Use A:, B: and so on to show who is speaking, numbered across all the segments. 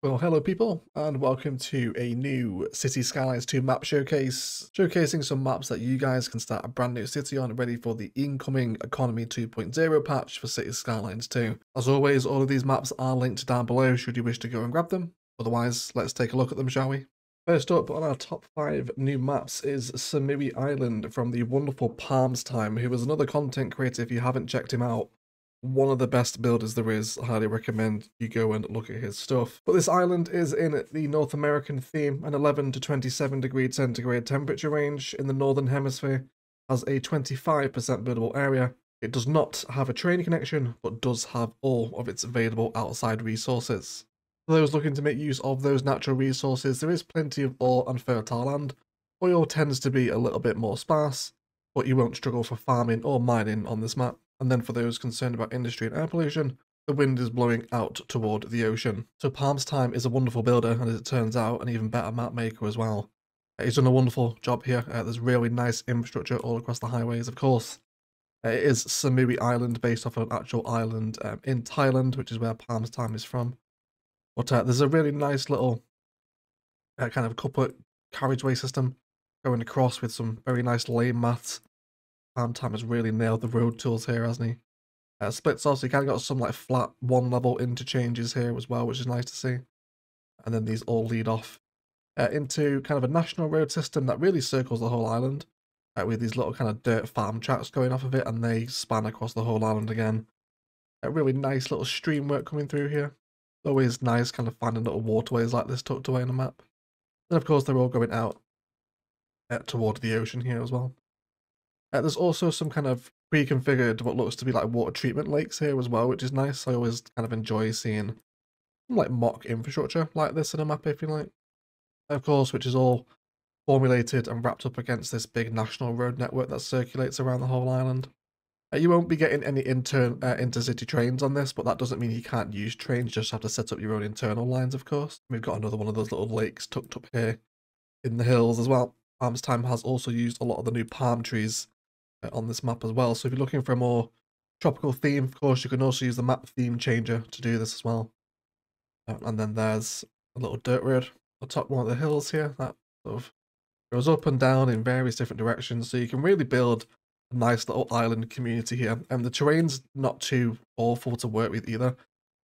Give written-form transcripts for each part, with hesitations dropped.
A: Well, hello people, and welcome to a new City Skylines 2 map showcase, showcasing some maps that you guys can start a brand new city on, ready for the incoming Economy 2.0 patch for City Skylines 2. As always, all of these maps are linked down below should you wish to go and grab them. Otherwise, let's take a look at them, shall we? First up on our top 5 new maps is Samiri Island from the wonderful Palms Time, who is another content creator. If you haven't checked him out, one of the best builders there is. I highly recommend you go and look at his stuff. But this island is in the North American theme, an 11 to 27 degree centigrade temperature range in the Northern Hemisphere, has a 25% buildable area. It does not have a train connection, but does have all of its available outside resources. For those looking to make use of those natural resources, there is plenty of ore and fertile land. Oil tends to be a little bit more sparse, but you won't struggle for farming or mining on this map. And then for those concerned about industry and air pollution, the wind is blowing out toward the ocean. So Palms Time is a wonderful builder, and as it turns out, an even better map maker as well. He's done a wonderful job here. There's really nice infrastructure all across the highways, of course. It is Samiri Island, based off of an actual island in Thailand, which is where Palms Time is from. But there's a really nice little kind of couplet carriageway system going across with some very nice lane maths. Palms Time has really nailed the road tools here, hasn't he? Splits off, so you kind of got some like flat one level interchanges here as well, which is nice to see. And then these all lead off into kind of a national road system that really circles the whole island, with these little kind of dirt farm tracks going off of it, and they span across the whole island again. A really nice little stream work coming through here. Always nice kind of finding little waterways like this tucked away in the map. And of course they're all going out toward the ocean here as well. There's also some kind of pre-configured what looks to be like water treatment lakes here as well, which is nice. I always kind of enjoy seeing some like mock infrastructure like this in a map, if you like. Of course, which is all formulated and wrapped up against this big national road network that circulates around the whole island. You won't be getting any intercity trains on this, but that doesn't mean you can't use trains, just have to set up your own internal lines, of course. We've got another one of those little lakes tucked up here in the hills as well. Palms Time has also used a lot of the new palm trees on this map as well. So if you're looking for a more tropical theme, of course, you can also use the map theme changer to do this as well. And then there's a little dirt road on top one of the hills here that sort of goes up and down in various different directions. So you can really build a nice little island community here. And the terrain's not too awful to work with either.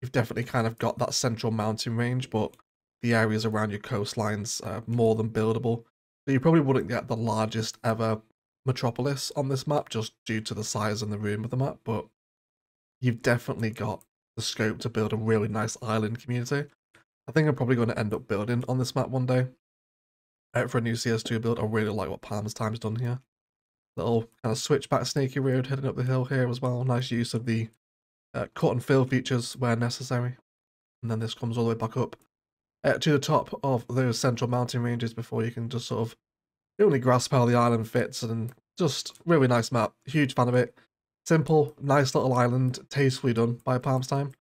A: You've definitely kind of got that central mountain range, but the areas around your coastlines are more than buildable. So you probably wouldn't get the largest ever metropolis on this map just due to the size and the room of the map, but you've definitely got the scope to build a really nice island community. I think I'm probably going to end up building on this map one day. For a new CS2 build, I really like what Palms Time's done here. Little kind of switchback snaky road heading up the hill here as well. Nice use of the cut and fill features where necessary. And then this comes all the way back up to the top of those central mountain ranges before you can just sort of only grasp how the island fits, and just really nice map. Huge fan of it. Simple, nice little island, tastefully done by Palms Time.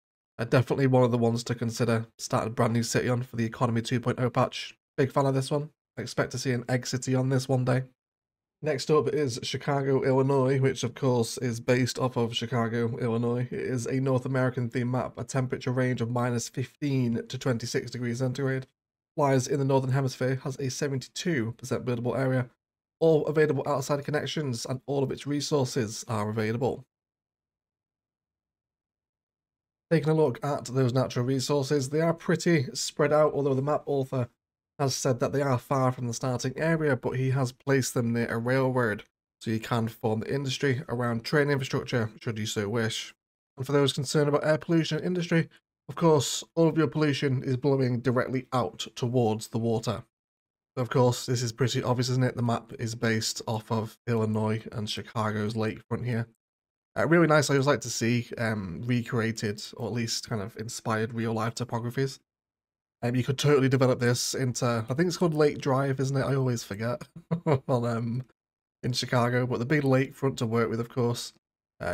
A: Definitely one of the ones to consider starting a brand new city on for the Economy 2.0 patch. Big fan of this one. I expect to see an egg city on this one day. Next up is Chicago, Illinois, which of course is based off of Chicago, Illinois. It is a North American themed map, a temperature range of -15 to 26 degrees centigrade. Lies in the Northern Hemisphere, has a 72% buildable area, all available outside connections, and all of its resources are available. Taking a look at those natural resources, they are pretty spread out, although the map author has said that they are far from the starting area, but he has placed them near a railroad, so you can form the industry around train infrastructure should you so wish. And for those concerned about air pollution in industry, of course, all of your pollution is blowing directly out towards the water. Of course, this is pretty obvious, isn't it? The map is based off of Illinois and Chicago's lakefront here. Really nice. I always like to see recreated, or at least kind of inspired real-life topographies. You could totally develop this into, I think it's called Lake Drive, isn't it? I always forget. Well, in Chicago, but the big lakefront to work with, of course.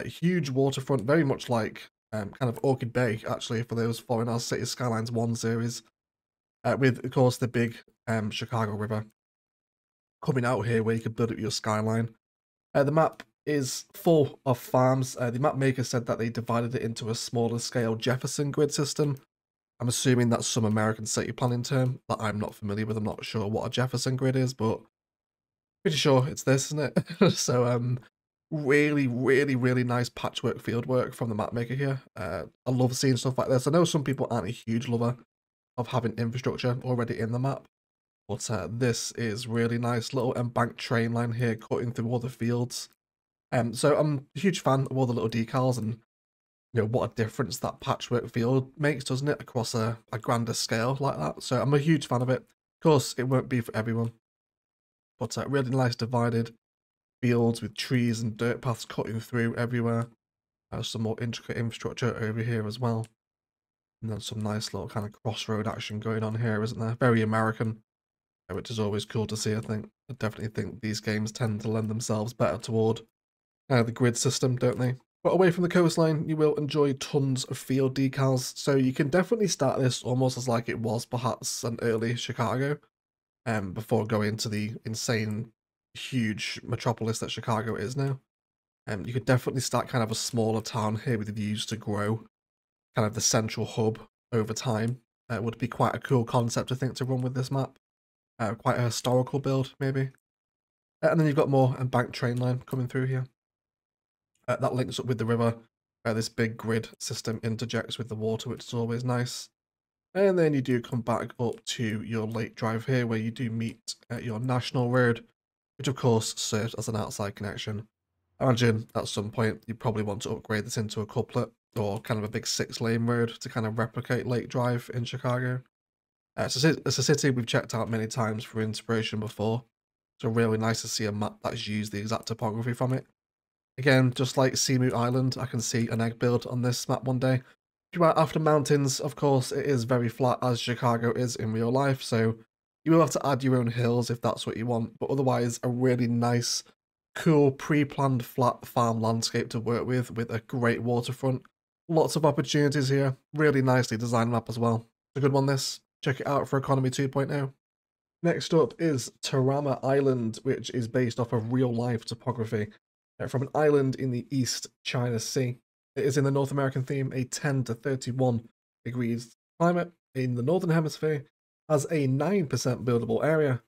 A: Huge waterfront, very much like kind of Orchid Bay, actually, for those following our City Skylines 1 series. With, of course, the big Chicago River coming out here where you can build up your skyline. The map is full of farms. The map maker said that they divided it into a smaller scale Jefferson grid system, I'm assuming that's some American city planning term that I'm not familiar with. I'm not sure what a Jefferson grid is, but pretty sure it's this, isn't it? So really, really, really nice patchwork field work from the map maker here. I love seeing stuff like this. I know some people aren't a huge lover of having infrastructure already in the map, but this is really nice. Little embanked train line here cutting through all the fields. So I'm a huge fan of all the little decals and what a difference that patchwork field makes, doesn't it, across a grander scale like that. So I'm a huge fan of it. Of course, it won't be for everyone, but really nice divided fields with trees and dirt paths cutting through everywhere. Some more intricate infrastructure over here as well. And then some nice little kind of crossroad action going on here, isn't there? Very American, which is always cool to see, I think. I definitely think these games tend to lend themselves better toward the grid system, don't they? But away from the coastline, you will enjoy tons of field decals. So you can definitely start this almost as like it was perhaps an early Chicago, before going to the insane, huge metropolis that Chicago is now. You could definitely start kind of a smaller town here with views to grow, kind of the central hub over time. Would be quite a cool concept, I think, to run with this map. Quite a historical build, maybe. And then you've got more embanked train line coming through here. That links up with the river. This big grid system interjects with the water, which is always nice. And then you do come back up to your lake drive here, where you do meet your national road, which of course serves as an outside connection. I imagine at some point you probably want to upgrade this into a couplet or kind of a big 6-lane road to kind of replicate Lake Drive in Chicago. It's a city we've checked out many times for inspiration before, so really nice to see a map that's used the exact topography from it. Again, just like Seamoot Island, I can see an egg build on this map one day. If you are after mountains, of course, it is very flat as Chicago is in real life, so you will have to add your own hills if that's what you want, but otherwise a really nice, cool, pre-planned flat farm landscape to work with a great waterfront. Lots of opportunities here, really nicely designed map as well. It's a good one this. Check it out for Economy 2.0. Next up is Tarama Island, which is based off of real-life topography from an island in the East China Sea. It is in the North American theme, a 10 to 31 degrees climate in the Northern Hemisphere, has a 9% buildable area,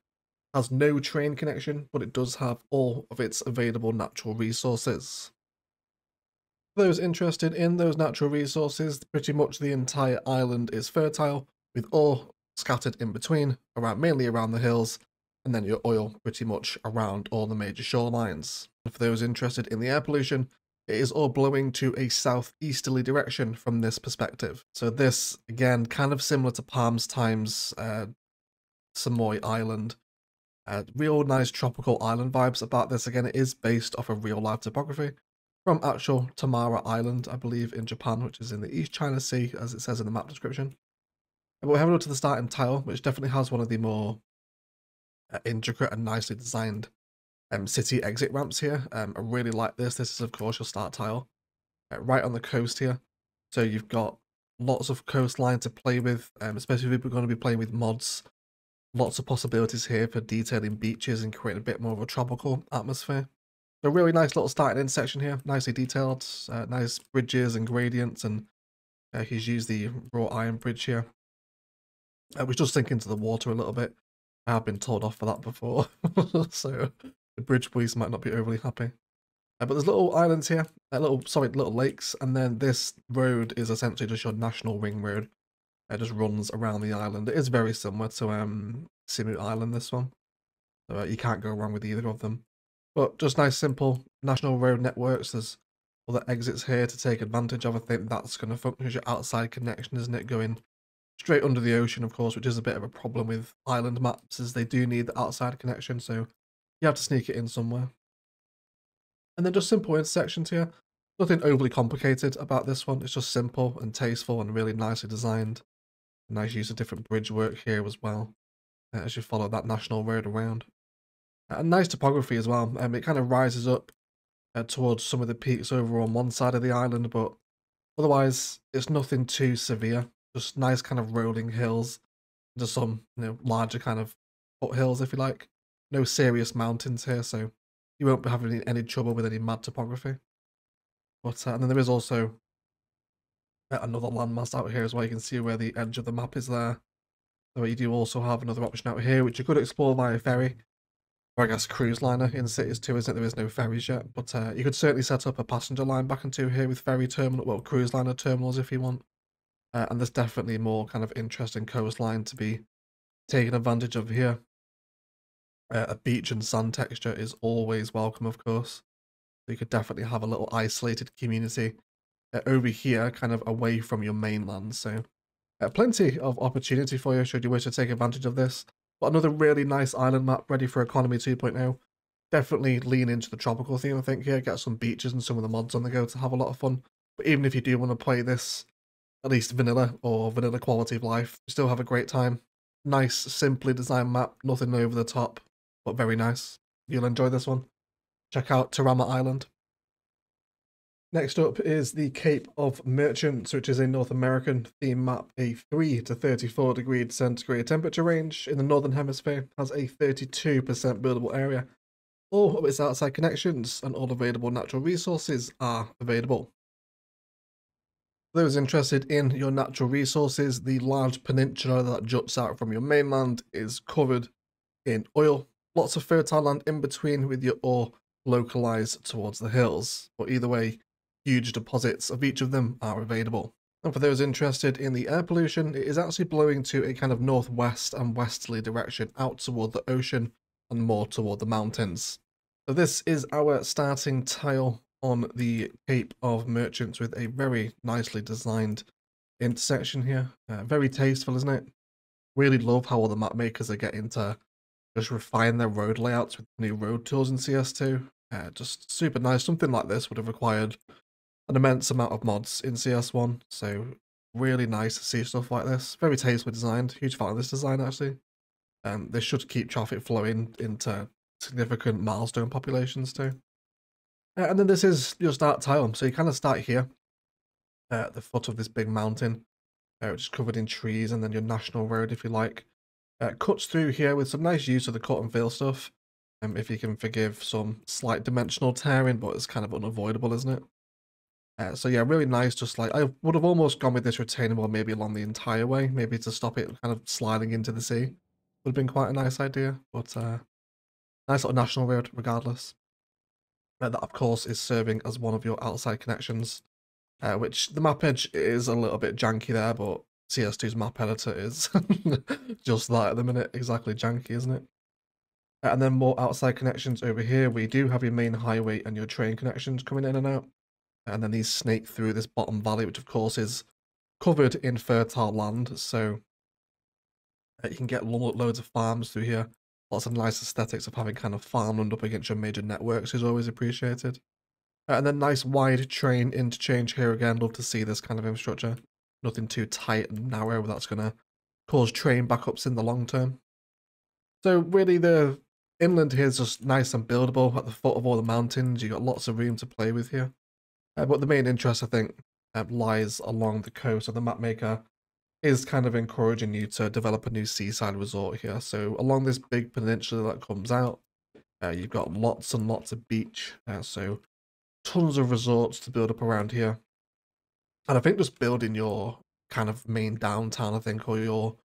A: has no train connection, but it does have all of its available natural resources. For those interested in those natural resources, pretty much the entire island is fertile, with ore scattered in between, mainly around the hills, and then your oil pretty much around all the major shorelines. For those interested in the air pollution, it is all blowing to a southeasterly direction from this perspective. So this, again, kind of similar to Palms times Samoy Island. Real nice tropical island vibes about this. Again, it is based off of real life topography from actual Tamara Island, I believe, in Japan, which is in the East China Sea, as it says in the map description. But we're having a look to the starting tile, which definitely has one of the more intricate and nicely designed city exit ramps here. I really like this. This is, of course, your start tile right on the coast here. So you've got lots of coastline to play with, especially if we're going to be playing with mods. Lots of possibilities here for detailing beaches and creating a bit more of a tropical atmosphere. So a really nice little starting in section here, nicely detailed, nice bridges and gradients, and he's used the raw iron bridge here, which does sink into the water a little bit. I have been told off for that before, so the bridge police might not be overly happy. But there's little islands here, little lakes, and then this road is essentially just your national ring road. It just runs around the island. It is very similar to Seamoot Island, this one. So you can't go wrong with either of them. But just nice, simple national road networks. There's other exits here to take advantage of. I think that's going to function as your outside connection, isn't it? Going straight under the ocean, of course, which is a bit of a problem with island maps, as they do need the outside connection, so you have to sneak it in somewhere. And then just simple intersections here. Nothing overly complicated about this one. It's just simple and tasteful and really nicely designed. Nice use of different bridge work here as well, as you follow that national road around. And nice topography as well. It kind of rises up towards some of the peaks over on one side of the island, but otherwise it's nothing too severe. Just nice kind of rolling hills, just some larger kind of foothills, if you like. No serious mountains here, so you won't be having any trouble with any mad topography. But and then there is also Another landmass out here as well. You can see where the edge of the map is there. So you do also have another option out here, which you could explore via ferry, or I guess cruise liner in cities too, isn't it? There is no ferries yet, but you could certainly set up a passenger line back into here with ferry terminal, well, cruise liner terminals if you want. And there's definitely more kind of interesting coastline to be taken advantage of here. A beach and sand texture is always welcome, of course. So you could definitely have a little isolated community over here, kind of away from your mainland. So plenty of opportunity for you should you wish to take advantage of this. But another really nice island map ready for Economy 2.0. Definitely lean into the tropical theme, I think, here. Get some beaches and some of the mods on the go to have a lot of fun. But even if you do want to play this, at least vanilla or vanilla quality of life, you still have a great time. Nice, simply designed map, nothing over the top, but very nice. You'll enjoy this one. Check out Tarama Island. Next up is the Cape of Merchants, which is a North American theme map, a 3 to 34 degree centigrade temperature range in the Northern Hemisphere, has a 32% buildable area. All of its outside connections and all available natural resources are available. For those interested in your natural resources, the large peninsula that juts out from your mainland is covered in oil. Lots of fertile land in between with your ore localized towards the hills. But either way, huge deposits of each of them are available. And for those interested in the air pollution, it is actually blowing to a kind of northwest and westerly direction out toward the ocean and more toward the mountains. So this is our starting tile on the Cape of Merchants with a very nicely designed intersection here. Very tasteful, isn't it? Really love how all the map makers are getting to just refine their road layouts with new road tools in CS2. Just super nice. Something like this would have required an immense amount of mods in CS1, so really nice to see stuff like this. Very tastefully designed. Huge fan of this design, actually. This should keep traffic flowing into significant milestone populations too. And then this is your start tile, so you kind of start here at the foot of this big mountain, which is covered in trees, and then your national road, if you like. Cuts through here with some nice use of the cut and fill stuff, if you can forgive some slight dimensional tearing, but it's kind of unavoidable, isn't it? So yeah, really nice. Just like I would have almost gone with this retaining wall maybe along the entire way, maybe to stop it kind of sliding into the sea. Would have been quite a nice idea, but nice little national road regardless. That of course is serving as one of your outside connections, which the map edge is a little bit janky there, but CS2's map editor is just that at the minute, exactly janky, isn't it? And then more outside connections over here. We do have your main highway and your train connections coming in and out. And then these snake through this bottom valley, which of course is covered in fertile land. So you can get loads of farms through here. Lots of nice aesthetics of having kind of farmland up against your major networks is always appreciated. And then nice wide train interchange here again. Love to see this kind of infrastructure. Nothing too tight and narrow that's going to cause train backups in the long term. So really the inland here is just nice and buildable at the foot of all the mountains. You've got lots of room to play with here. But the main interest, I think, lies along the coast. So the map maker is kind of encouraging you to develop a new seaside resort here. So along this big peninsula that comes out, you've got lots and lots of beach. So tons of resorts to build up around here. And I think just building your kind of main downtown, I think, or your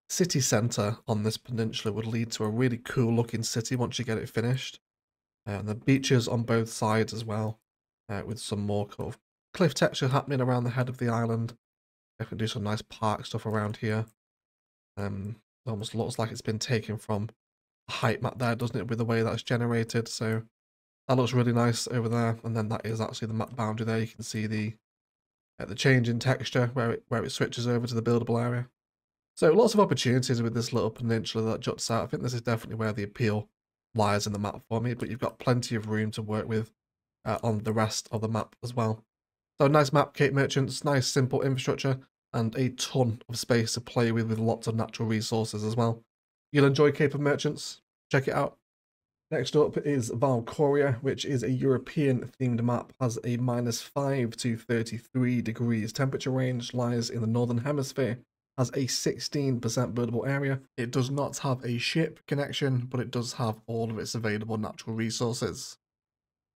A: city centre on this peninsula would lead to a really cool looking city once you get it finished. And the beaches on both sides as well. With some more kind of cliff texture happening around the head of the island. Definitely do some nice park stuff around here. It almost looks like it's been taken from a height map there, doesn't it, with the way that's generated. So that looks really nice over there. And then that is actually the map boundary there. You can see the change in texture where it switches over to the buildable area. So lots of opportunities with this little peninsula that juts out. I think this is definitely where the appeal lies in the map for me, but you've got plenty of room to work with on the rest of the map as well. So nice map, Cape Merchants, nice simple infrastructure, and a ton of space to play with lots of natural resources as well. You'll enjoy Cape of Merchants. Check it out. Next up is Valkyria, which is a European themed map, has a -5 to 33 degrees temperature range, lies in the Northern Hemisphere, has a 16% buildable area. It does not have a ship connection, but it does have all of its available natural resources.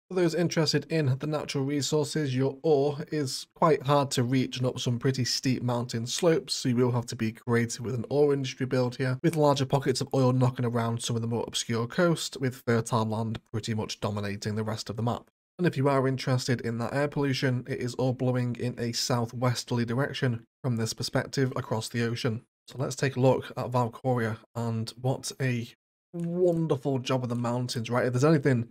A: For those interested in the natural resources, your ore is quite hard to reach and up some pretty steep mountain slopes, so you will have to be creative with an ore industry build here, with larger pockets of oil knocking around some of the more obscure coast, with fertile land pretty much dominating the rest of the map. And if you are interested in that air pollution, it is all blowing in a southwesterly direction from this perspective across the ocean. So let's take a look at Valkyria, and what a wonderful job of the mountains, right? If there's anything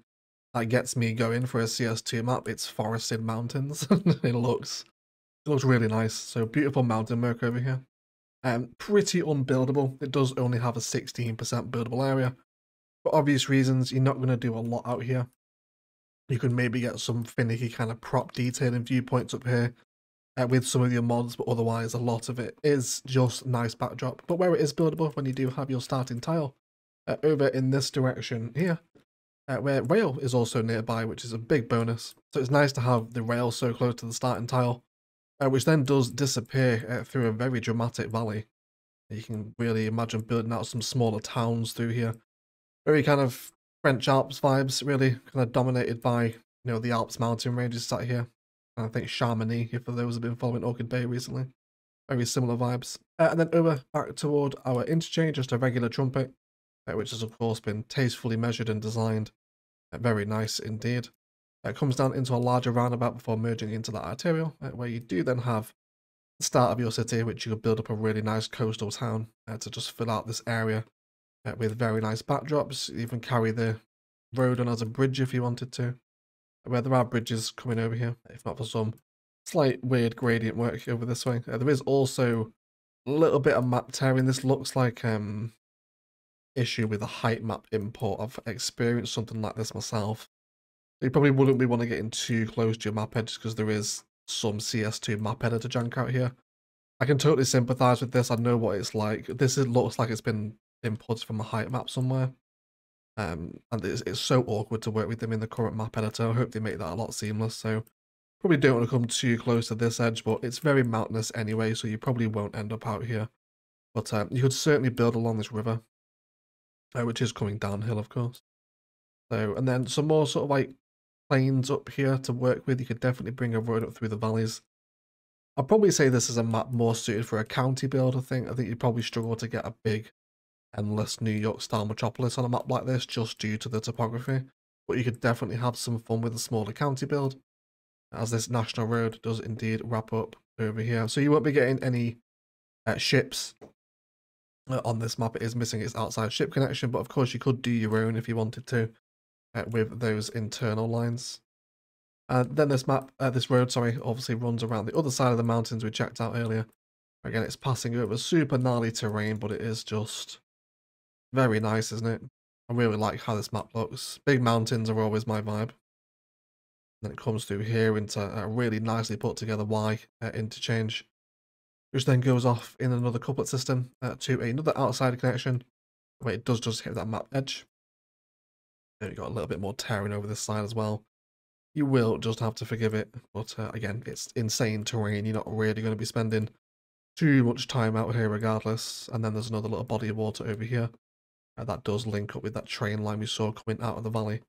A: that gets me going for a CS2 map, it's forested mountains. It looks really nice. So beautiful mountain work over here. Pretty unbuildable. It does only have a 16% buildable area. For obvious reasons, you're not going to do a lot out here. You could maybe get some finicky kind of prop detailing viewpoints up here with some of your mods, but otherwise a lot of it is just nice backdrop. But where it is buildable, when you do have your starting tile, over in this direction here, where rail is also nearby, which is a big bonus. So it's nice to have the rail so close to the starting tile, which then does disappear through a very dramatic valley. You can really imagine building out some smaller towns through here. Very kind of French Alps vibes, really kind of dominated by, you know, the Alps mountain ranges sat here. And I think Chamonix, if for those who have been following Orchid Bay recently. Very similar vibes. And then over back toward our interchange, just a regular trumpet, which has of course been tastefully measured and designed. Very nice indeed. It comes down into a larger roundabout before merging into that arterial, where you do then have the start of your city, which you could build up a really nice coastal town to just fill out this area with very nice backdrops. You even carry the road on as a bridge if you wanted to, where there are bridges coming over here, if not for some slight weird gradient work over this way. There is also a little bit of map tearing. This looks like issue with a height map import. I've experienced something like this myself. You probably wouldn't be want to get in too close to your map edge because there is some CS2 map editor junk out here. I can totally sympathize with this. I know what it's like. Looks like it's been imported from a height map somewhere. And it's so awkward to work with them in the current map editor. I hope they make that a lot seamless. So probably don't want to come too close to this edge, but it's very mountainous anyway, so you probably won't end up out here. But you could certainly build along this river, which is coming downhill, of course. So, and then some more sort of like plains up here to work with. You could definitely bring a road up through the valleys. I'll probably say this is a map more suited for a county build, I think. I think you'd probably struggle to get a big, endless New York style metropolis on a map like this just due to the topography. But you could definitely have some fun with a smaller county build, as this national road does indeed wrap up over here. So you won't be getting any ships on this map. It is missing its outside ship connection, but of course you could do your own if you wanted to with those internal lines. Then this road, obviously runs around the other side of the mountains we checked out earlier. Again, it's passing over super gnarly terrain, but it is just very nice, isn't it? I really like how this map looks. Big mountains are always my vibe. Then it comes through here into a really nicely put together Y interchange, which then goes off in another couplet system to another outside connection, where it does just hit that map edge. There you got a little bit more tearing over this side as well. You will just have to forgive it, but again, it's insane terrain. You're not really going to be spending too much time out here regardless. And then there's another little body of water over here. That does link up with that train line we saw coming out of the valley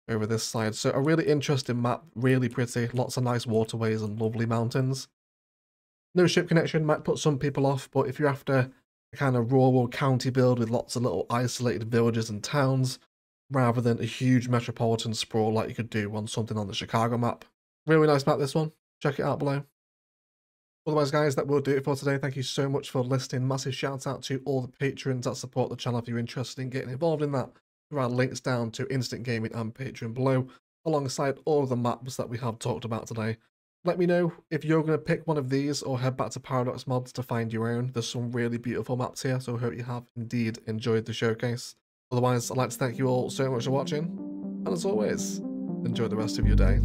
A: over this side. So a really interesting map, really pretty, lots of nice waterways and lovely mountains. No ship connection might put some people off, but if you're after a kind of rural county build with lots of little isolated villages and towns, rather than a huge metropolitan sprawl like you could do on something on the Chicago map. Really nice map, this one. Check it out below. Otherwise, guys, that will do it for today. Thank you so much for listening. Massive shout out to all the patrons that support the channel. If you're interested in getting involved in that, there are links down to Instant Gaming and Patreon below, alongside all of the maps that we have talked about today. Let me know if you're going to pick one of these or head back to PDX Mods to find your own. There's some really beautiful maps here, so I hope you have indeed enjoyed the showcase. Otherwise, I'd like to thank you all so much for watching, and as always, enjoy the rest of your day.